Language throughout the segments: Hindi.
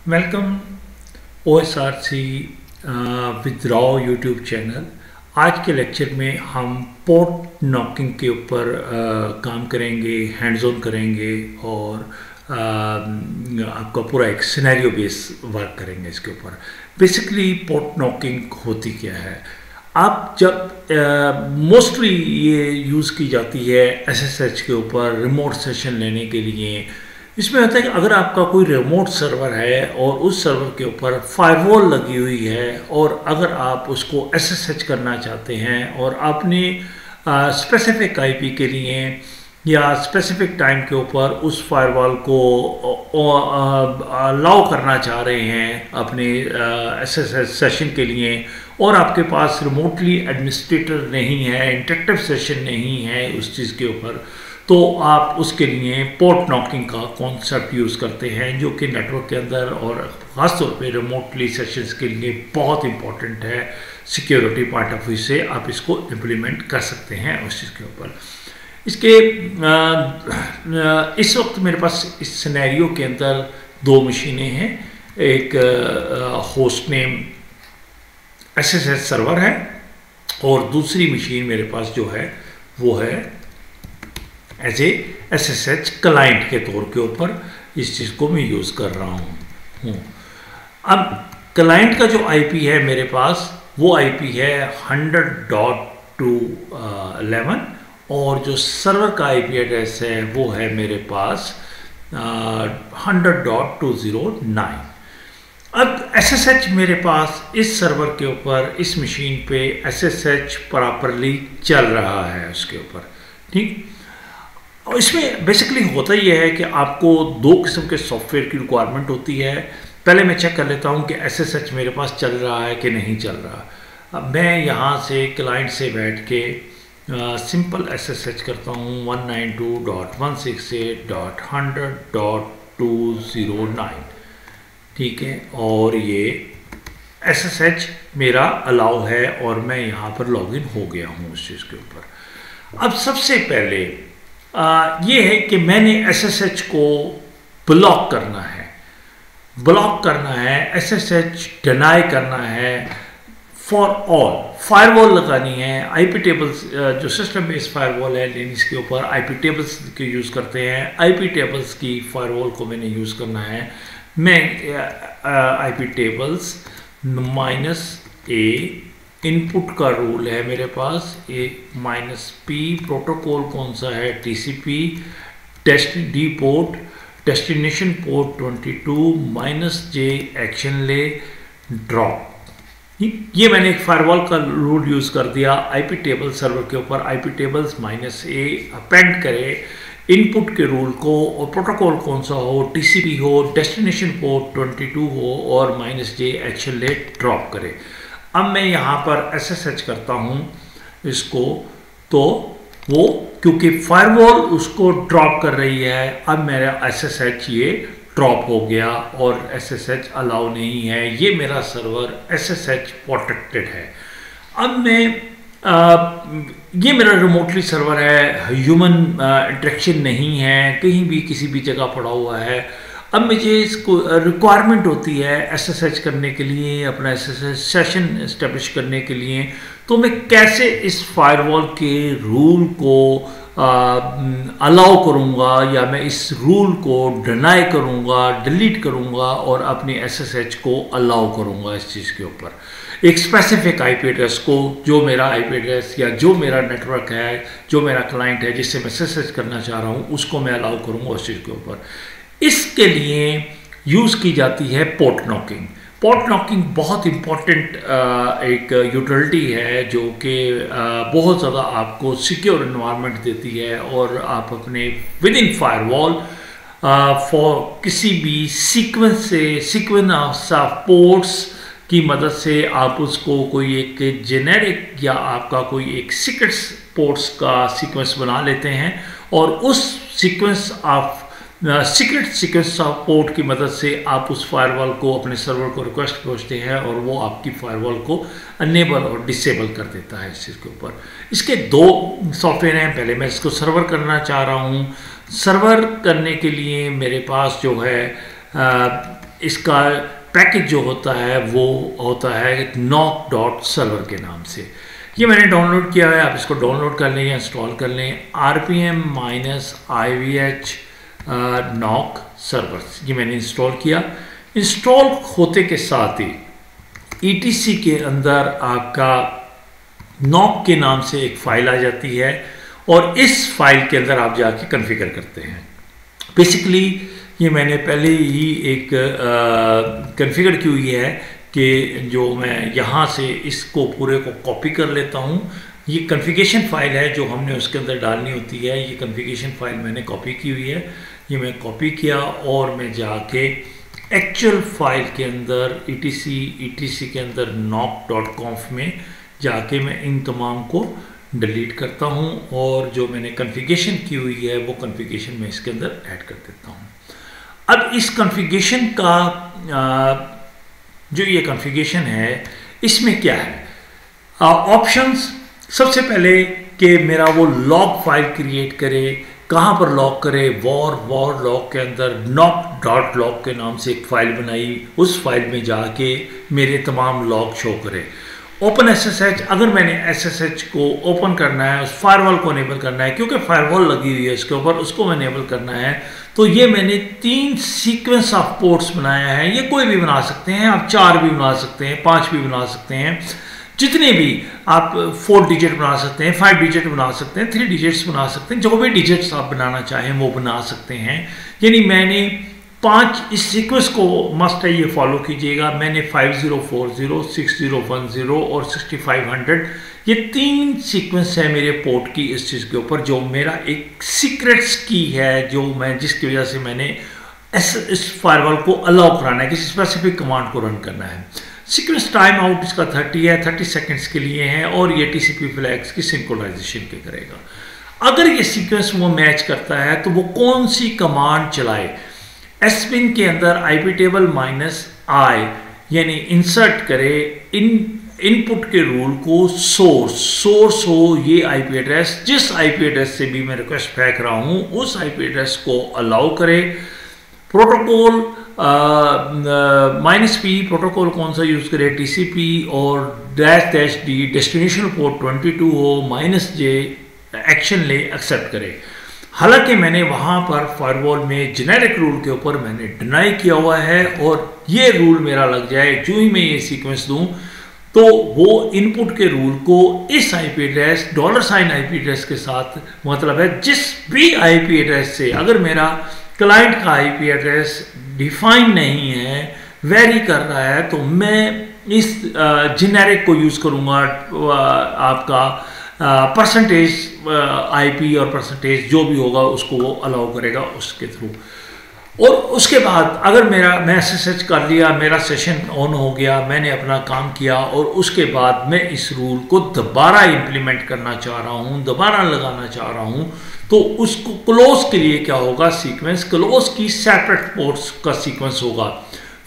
Welcome OSRC with raw YouTube channel. आज के लेक्चर में हम पोर्ट नॉकिंग के ऊपर काम करेंगे, हैंड्स ऑन करेंगे और आपका पूरा एक सिनेरियो बेस वर्क करेंगे इसके ऊपर। बेसिकली पोर्ट नॉकिंग होती क्या है? आप जब मोस्टली ये यूज़ की जाती है SSH के ऊपर रिमोट सेशन लेने के लिए। इसमें होता है कि अगर आपका कोई रिमोट सर्वर है और उस सर्वर के ऊपर फायरवॉल लगी हुई है और अगर आप उसको SSH करना चाहते हैं और आपने स्पेसिफिक IP के लिए या स्पेसिफिक टाइम के ऊपर उस फायरवॉल को अलाउ करना चाह रहे हैं अपने SSH सेशन के लिए और आपके पास रिमोटली एडमिनिस्ट्रेटर नहीं है, इंटरेक्टिव सेशन नहीं है उस चीज़ के ऊपर, तो आप उसके लिए पोर्ट नॉकिंग का कॉन्सेप्ट यूज़ करते हैं जो कि नेटवर्क के अंदर और ख़ासतौर पे रिमोटली सेशंस के लिए बहुत इंपॉर्टेंट है। सिक्योरिटी पॉइंट ऑफ व्यू से आप इसको इम्प्लीमेंट कर सकते हैं उस चीज़ के ऊपर। इसके इस वक्त मेरे पास इस सिनेरियो के अंदर दो मशीनें हैं। एक होस्ट नेम SSH सर्वर है और दूसरी मशीन मेरे पास जो है वो है एज ए SSH क्लाइंट के तौर के ऊपर इस चीज़ को मैं यूज़ कर रहा हूँ। अब क्लाइंट का जो IP है मेरे पास वो IP है 100.211 और जो सर्वर का IP एड्रेस है वो है मेरे पास 100.209। अब SSH मेरे पास इस सर्वर के ऊपर इस मशीन पे SSH प्रॉपरली चल रहा है उसके ऊपर, ठीक। और इसमें बेसिकली होता ही है कि आपको दो किस्म के सॉफ्टवेयर की रिक्वायरमेंट होती है। पहले मैं चेक कर लेता हूँ कि SSH मेरे पास चल रहा है कि नहीं चल रहा। अब मैं यहाँ से क्लाइंट से बैठ के सिंपल SSH करता हूँ 192.168.100.209, ठीक है, और ये SSH मेरा अलाउ है और मैं यहाँ पर लॉगिन हो गया हूँ उस चीज़ के ऊपर। अब सबसे पहले ये है कि मैंने SSH को ब्लॉक करना है, SSH डिनाई करना है फॉर ऑल। फायरवॉल लगानी है, IP टेबल्स जो सिस्टम बेस्ड फायरवॉल है लिनक्स के ऊपर IP टेबल्स के यूज़ करते हैं। IP टेबल्स की फायरवॉल को मैंने यूज़ करना है। मैं IP टेबल्स -A इनपुट का रूल है मेरे पास, A-P प्रोटोकॉल कौन सा है TCP D port destination port 22 -J action ले ड्रॉप। ये मैंने एक फायरवॉल का रूल यूज़ कर दिया। IP टेबल सर्वर के ऊपर IP टेबल्स -A अपेंड करे इनपुट के रूल को और प्रोटोकॉल कौन सा हो, TCP हो, डेस्टिनेशन पोर्ट 22 हो और -J एक्शन ले ड्रॉप करे। अब मैं यहाँ पर SSH करता हूँ इसको, तो वो क्योंकि फायरवॉल उसको ड्रॉप कर रही है, अब मेरा SSH ये ड्रॉप हो गया और SSH अलाउ नहीं है। ये मेरा सर्वर SSH प्रोटेक्टेड है। अब मैं ये मेरा रिमोटली सर्वर है, ह्यूमन इंटरेक्शन नहीं है, कहीं भी किसी भी जगह पड़ा हुआ है। अब मुझे इसको रिक्वायरमेंट होती है SSH करने के लिए, अपना SSH सेशन इस्टेब्लिश करने के लिए, तो मैं कैसे इस फायरवॉल के रूल को अलाउ करूँगा या मैं इस रूल को डिनाई करूँगा, डिलीट करूँगा और अपनी SSH को अलाउ करूँगा इस चीज़ के ऊपर। एक स्पेसिफिक IP एड्रेस को, जो मेरा IP एड्रेस या जो मेरा नेटवर्क है, जो मेरा क्लाइंट है जिससे मैं SSH करना चाह रहा हूँ, उसको मैं अलाउ करूँगा उस चीज़ के ऊपर। इसके लिए यूज़ की जाती है पोर्ट नॉकिंग। पोर्ट नॉकिंग बहुत इम्पॉर्टेंट एक यूटिलिटी है जो कि बहुत ज़्यादा आपको सिक्योर एनवायरनमेंट देती है और आप अपने विद इन फायरवॉल फॉर किसी भी सीक्वेंस ऑफ पोर्ट्स की मदद से आप उसको कोई एक जेनेरिक या आपका कोई एक सीक्रेट पोर्ट्स का सीक्वेंस बना लेते हैं और उस सीक्रेट सीक्वेंस ऑफ पोर्ट की मदद से आप उस फायरवॉल को, अपने सर्वर को रिक्वेस्ट भेजते हैं और वो आपकी फायरवॉल को अनेबल और डिसेबल कर देता है इस चीज़ के ऊपर। इसके दो सॉफ्टवेयर हैं। पहले मैं इसको सर्वर करना चाह रहा हूँ। सर्वर करने के लिए मेरे पास जो है इसका पैकेज जो होता है वो होता है knock.server के नाम से। ये मैंने डाउनलोड किया है, आप इसको डाउनलोड कर लें या इंस्टॉल कर लें। rpm-ivh knock servers, ये मैंने इंस्टॉल किया। इंस्टॉल होते के साथ ही etc के अंदर आपका knock के नाम से एक फाइल आ जाती है और इस फाइल के अंदर आप जाके कॉन्फ़िगर करते हैं। बेसिकली ये मैंने पहले ही एक कॉन्फ़िगर की हुई है कि जो मैं यहाँ से इसको पूरे को कॉपी कर लेता हूँ। ये कॉन्फ़िगरेशन फाइल है जो हमने उसके अंदर डालनी होती है। ये कॉन्फ़िगरेशन फाइल मैंने कॉपी की हुई है, ये मैं कॉपी किया और मैं जाके एक्चुअल फाइल के अंदर etc के अंदर knock.conf में जाके मैं इन तमाम को डिलीट करता हूँ और जो मैंने कॉन्फ़िगरेशन की हुई है वो कॉन्फ़िगरेशन मैं इसके अंदर ऐड कर देता हूँ। अब इस कॉन्फ़िगरेशन का जो ये कॉन्फ़िगरेशन है इसमें क्या है ऑप्शंस। सबसे पहले कि मेरा वो लॉग फाइल क्रिएट करे, कहाँ पर लॉग करे, वॉर लॉग के अंदर knock.log के नाम से एक फ़ाइल बनाई, उस फाइल में जाके मेरे तमाम लॉग शो करे। ओपन SSH, अगर मैंने SSH को ओपन करना है, उस फायरवॉल को इनेबल करना है, क्योंकि फायरवॉल लगी हुई है इसके ऊपर, उसको इनेबल करना है, तो ये मैंने 3 सीक्वेंस ऑफ पोर्ट्स बनाया है। ये कोई भी बना सकते हैं, आप 4 भी बना सकते हैं, 5 भी बना सकते हैं, जितने भी आप 4 डिजिट बना सकते हैं, 5 डिजिट बना सकते हैं, 3 डिजिट्स बना सकते हैं, जो भी डिजिट्स आप बनाना चाहें वो बना सकते हैं। यानी मैंने 5 इस सीक्वेंस को मस्ट है ये फॉलो कीजिएगा। मैंने 5040, 6010 और 6500 ये 3 सीक्वेंस है मेरे पोर्ट की इस चीज़ के ऊपर, जो मेरा एक सीक्रेट्स की है, जो मैं जिसकी वजह से मैंने इस फायरवॉल को अलाउ कराना है, किसी स्पेसिफिक कमांड को रन करना है। सीक्वेंस टाइम आउट इसका 30 है, 30 सेकेंड्स के लिए है और ये TCP फ्लैग्स की सिंक्रोनाइजेशन के करेगा। अगर ये सीक्वेंस वो मैच करता है तो वो कौन सी कमांड चलाए, एसपिन के अंदर IP टेबल -i यानी इंसर्ट करे इनपुट के रूल को सोर्स हो ये IP एड्रेस, जिस IP एड्रेस से भी मैं रिक्वेस्ट फेंक रहा हूं उस IP एड्रेस को अलाउ करे। प्रोटोकॉल -p प्रोटोकॉल कौन सा यूज करे, TCP और -d डेस्टिनेशन पोर्ट 22 हो, -j एक्शन ले एक्सेप्ट करे। हालांकि मैंने वहां पर फायरवॉल में जेनेरिक रूल के ऊपर मैंने डिनाई किया हुआ है और ये रूल मेरा लग जाए, जो ही मैं ये सीक्वेंस दूं तो वो इनपुट के रूल को इस IP address $sign IP address के साथ, मतलब है जिस भी IP एड्रेस से, अगर मेरा क्लाइंट का IP एड्रेस डिफाइन नहीं है, वेरी कर रहा है, तो मैं इस जेनेरिक को यूज करूंगा, आपका परसेंटेज IP और परसेंटेज जो भी होगा उसको वो अलाउ करेगा उसके थ्रू। और उसके बाद अगर मैं SSH कर लिया, मेरा सेशन ऑन हो गया, मैंने अपना काम किया और उसके बाद मैं इस रूल को दोबारा इंप्लीमेंट करना चाह रहा हूँ, दोबारा लगाना चाह रहा हूँ, तो उसको क्लोज के लिए क्या होगा, सीक्वेंस क्लोज की सेपरेट पोर्ट्स का सीक्वेंस होगा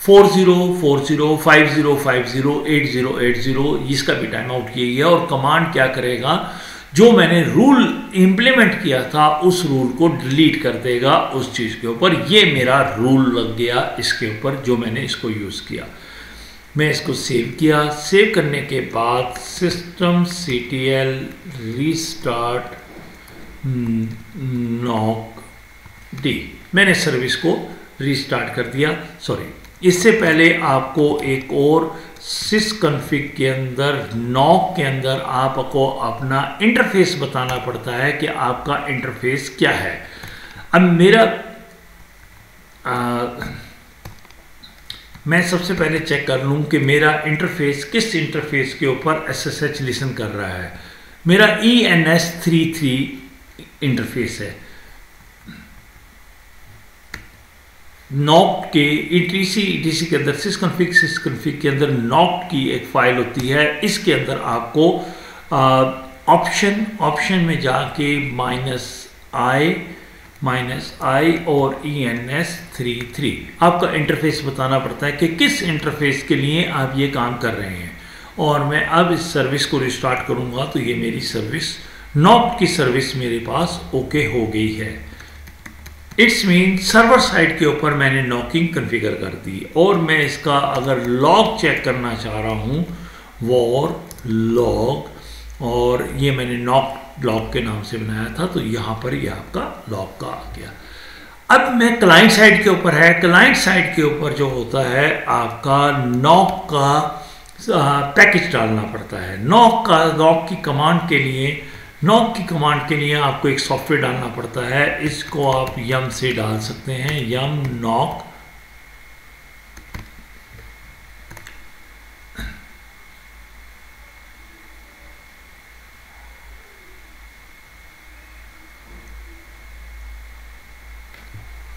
4040 5050 8080, इसका भी टाइम आउट यही है। और कमांड क्या करेगा, जो मैंने रूल इंप्लीमेंट किया था उस रूल को डिलीट कर देगा उस चीज़ के ऊपर। ये मेरा रूल लग गया इसके ऊपर, जो मैंने इसको यूज़ किया। मैं इसको सेव किया, सेव करने के बाद systemctl restart knock d, मैंने सर्विस को रीस्टार्ट कर दिया। सॉरी, इससे पहले आपको एक और sysconfig के अंदर knock के अंदर आपको अपना इंटरफेस बताना पड़ता है कि आपका इंटरफेस क्या है। अब मेरा मैं सबसे पहले चेक कर लूँ कि मेरा इंटरफेस किस इंटरफेस के ऊपर SSH लिसन कर रहा है। मेरा ENS33 इंटरफेस है। knock के etc के अंदर sysconfig के अंदर knock की एक फाइल होती है। इसके अंदर आपको ऑप्शन में जाके -i और ENS33 आपका इंटरफेस बताना पड़ता है कि किस इंटरफेस के लिए आप ये काम कर रहे हैं। और मैं अब इस सर्विस को रिस्टार्ट करूंगा तो ये मेरी सर्विस knock की सर्विस मेरे पास ओके हो गई है। इट्स मीन सर्वर साइड के ऊपर मैंने नॉकिंग कॉन्फ़िगर कर दी और मैं इसका अगर लॉग चेक करना चाह रहा हूँ वॉर लॉग, और ये मैंने नॉक लॉग के नाम से बनाया था, तो यहाँ पर ये आपका लॉग का आ गया। अब मैं क्लाइंट साइड के ऊपर है, क्लाइंट साइड के ऊपर जो होता है आपका नॉक का पैकेज डालना पड़ता है। नॉक की कमांड के लिए आपको एक सॉफ्टवेयर डालना पड़ता है, इसको आप यम से डाल सकते हैं, यम नॉक।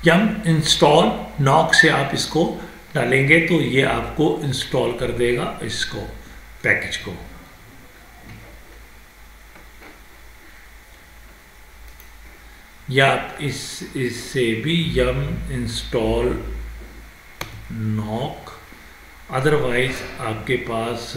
यम इंस्टॉल नॉक से आप इसको डालेंगे तो ये आपको इंस्टॉल कर देगा इसको पैकेज को। या इससे भी यम इंस्टॉल नॉक, अदरवाइज आपके पास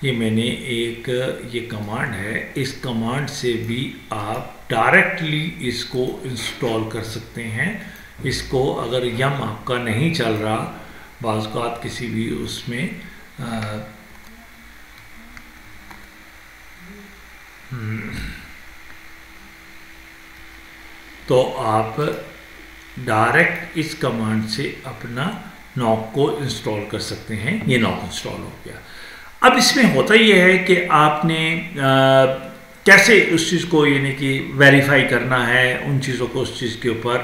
ये मैंने एक ये कमांड है, इस कमांड से भी आप डायरेक्टली इसको इंस्टॉल कर सकते हैं। इसको अगर यम आपका नहीं चल रहा, बाज़ औक़ात किसी भी उसमें तो आप डायरेक्ट इस कमांड से अपना नॉक को इंस्टॉल कर सकते हैं। ये नॉक इंस्टॉल हो गया। अब इसमें होता ये है कि आपने कैसे उस चीज़ को यानी कि वेरीफाई करना है उन चीज़ों को उस चीज़ के ऊपर,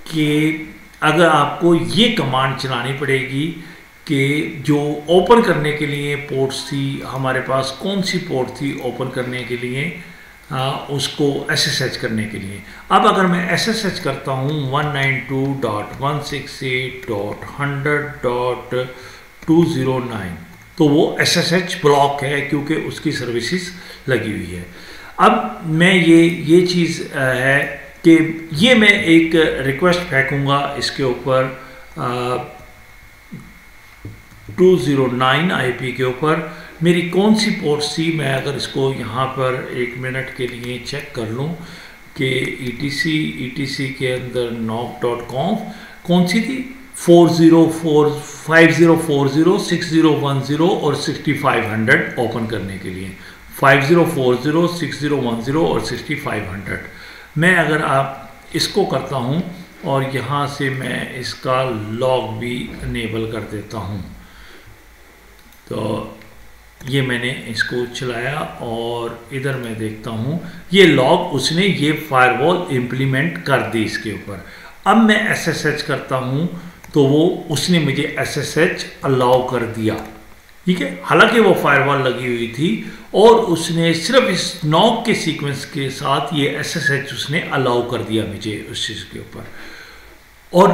कि अगर आपको ये कमांड चलानी पड़ेगी कि जो ओपन करने के लिए पोर्ट्स थी हमारे पास, कौन सी पोर्ट थी ओपन करने के लिए, उसको SSH करने के लिए। अब अगर मैं SSH करता हूँ 192.168.100.209 तो वो SSH ब्लॉक है क्योंकि उसकी सर्विसेज लगी हुई है। अब मैं ये चीज़ है कि ये मैं एक रिक्वेस्ट फेंकूँगा इसके ऊपर 209 IP के ऊपर, मेरी कौन सी पोर्ट थी। मैं अगर इसको यहाँ पर 1 मिनट के लिए चेक कर लूँ कि ETC के अंदर knock.conf कौन सी थी, 5040, 6010 और 6500 ओपन करने के लिए, 5040, 6010 और 6500। मैं अगर आप इसको करता हूँ और यहाँ से मैं इसका लॉग भी इनेबल कर देता हूँ, तो ये मैंने इसको चलाया और इधर मैं देखता हूँ ये लॉग उसने ये फायरवॉल इम्प्लीमेंट कर दी इसके ऊपर। अब मैं SSH करता हूँ तो वो उसने मुझे SSH अलाउ कर दिया, ठीक है। हालांकि वो फायरवॉल लगी हुई थी और उसने सिर्फ इस नॉक के सीक्वेंस के साथ ये SSH उसने अलाउ कर दिया मुझे उस चीज़ के ऊपर। और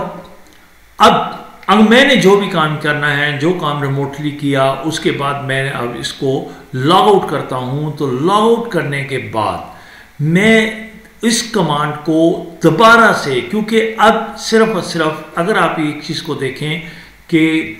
अब मैंने जो भी काम करना है, जो काम रिमोटली किया, उसके बाद मैं अब इसको लॉग आउट करता हूँ। तो लॉग आउट करने के बाद मैं इस कमांड को दोबारा से, क्योंकि अब सिर्फ और सिर्फ अगर आप एक चीज़ को देखें कि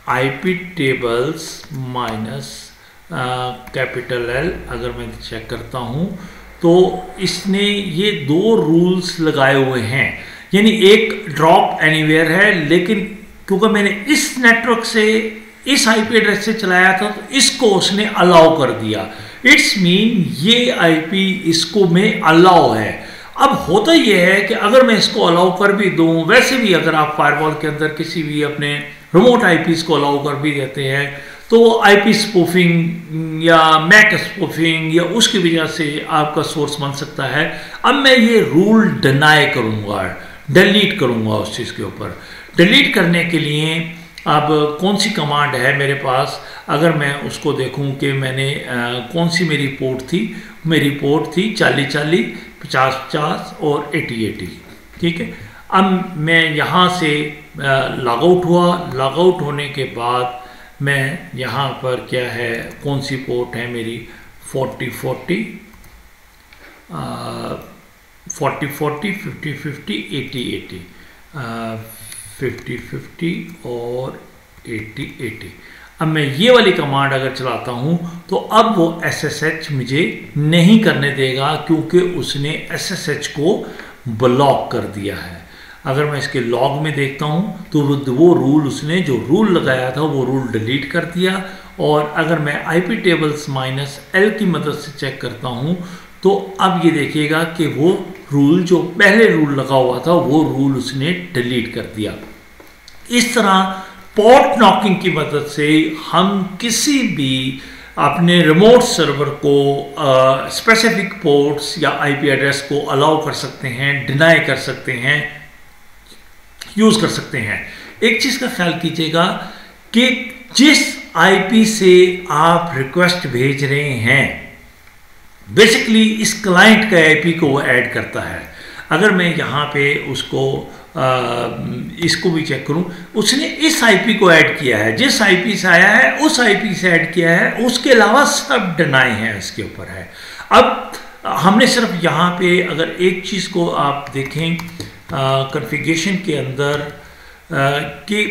IP tables minus capital L अगर मैं चेक करता हूँ तो इसने ये 2 रूल्स लगाए हुए हैं, यानी एक ड्रॉप एनीवेयर है, लेकिन क्योंकि मैंने इस नेटवर्क से इस IP एड्रेस से चलाया था तो इसको उसने अलाउ कर दिया। इट्स मीन ये IP इसको में अलाउ है। अब होता यह है कि अगर मैं इसको अलाउ कर भी दूं, वैसे भी अगर आप फायरवॉल के अंदर किसी भी अपने रिमोट IPs को अलाउ कर भी देते हैं तो IP स्पूफिंग या मैक स्पूफिंग या उसकी वजह से आपका सोर्स बन सकता है। अब मैं ये रूल डिनाई करूँगा, डिलीट करूँगा उस चीज़ के ऊपर। डिलीट करने के लिए अब कौन सी कमांड है मेरे पास, अगर मैं उसको देखूं कि मैंने कौन सी मेरी पोर्ट थी, मेरी पोर्ट थी 4040, 5050 और 8080, ठीक है। अब मैं यहाँ से लॉग आउट हुआ। लॉग आउट होने के बाद मैं यहाँ पर क्या है, कौन सी पोर्ट है मेरी, 4040, 5050, 8080, 5050 और 8080। अब मैं ये वाली कमांड अगर चलाता हूँ तो अब वो SSH मुझे नहीं करने देगा, क्योंकि उसने SSH को ब्लॉक कर दिया है। अगर मैं इसके लॉग में देखता हूँ तो वो रूल, उसने जो रूल लगाया था वो रूल डिलीट कर दिया। और अगर मैं IP टेबल्स -L की मदद से चेक करता हूँ तो अब ये देखिएगा कि वो रूल, जो पहले रूल लगा हुआ था, वो रूल उसने डिलीट कर दिया। इस तरह पोर्ट नॉकिंग की मदद से हम किसी भी अपने रिमोट सर्वर को स्पेसिफिक पोर्ट्स या IP एड्रेस को अलाउ कर सकते हैं, डिनाई कर सकते हैं, यूज कर सकते हैं। एक चीज का ख्याल कीजिएगा कि जिस IP से आप रिक्वेस्ट भेज रहे हैं, बेसिकली इस क्लाइंट का IP को वो ऐड करता है। अगर मैं यहाँ पे उसको इसको भी चेक करूं, उसने इस IP को ऐड किया है, जिस IP से आया है उस IP से ऐड किया है, उसके अलावा सब डिनाई है इसके ऊपर है। अब हमने सिर्फ यहाँ पे अगर एक चीज़ को आप देखें कॉन्फ़िगरेशन के अंदर कि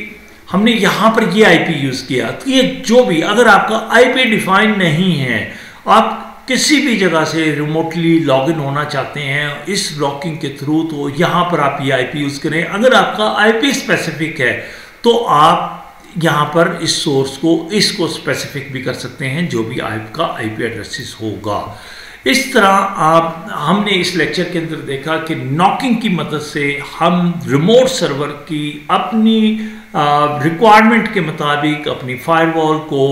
हमने यहाँ पर ये IP यूज़ किया, तो ये जो भी, अगर आपका IP डिफाइन नहीं है, आप किसी भी जगह से रिमोटली लॉगिन होना चाहते हैं इस ब्लॉकिंग के थ्रू, तो यहाँ पर आप ये IP यूज़ करें। अगर आपका IP स्पेसिफिक है तो आप यहाँ पर इस सोर्स को, इसको स्पेसिफिक भी कर सकते हैं, जो भी आपका IP एड्रेसेस होगा। इस तरह हमने इस लेक्चर के अंदर देखा कि नॉकिंग की मदद से हम रिमोट सर्वर की अपनी रिक्वायरमेंट के मुताबिक अपनी फायरवॉल को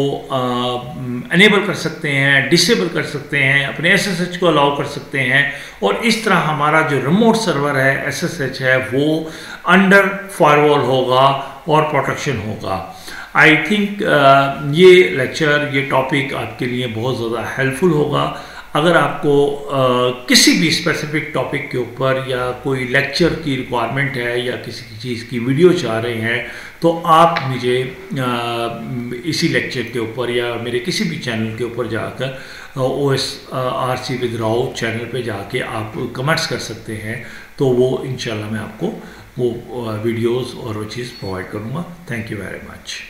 एनेबल कर सकते हैं, डिसेबल कर सकते हैं, अपने SSH को अलाउ कर सकते हैं, और इस तरह हमारा जो रिमोट सर्वर है SSH है वो अंडर फायरवॉल होगा और प्रोटेक्शन होगा। आई थिंक ये लेक्चर, ये टॉपिक आपके लिए बहुत ज़्यादा हेल्पफुल होगा। अगर आपको किसी भी स्पेसिफिक टॉपिक के ऊपर या कोई लेक्चर की रिक्वायरमेंट है या किसी चीज़ की वीडियो चाह रहे हैं तो आप मुझे इसी लेक्चर के ऊपर या मेरे किसी भी चैनल के ऊपर जाकर OSRC विद राव चैनल पे जाके आप कमेंट्स कर सकते हैं। तो वो इंशाल्लाह मैं आपको वो वीडियोस और वो चीज़ प्रोवाइड करूँगा। Thank you very much.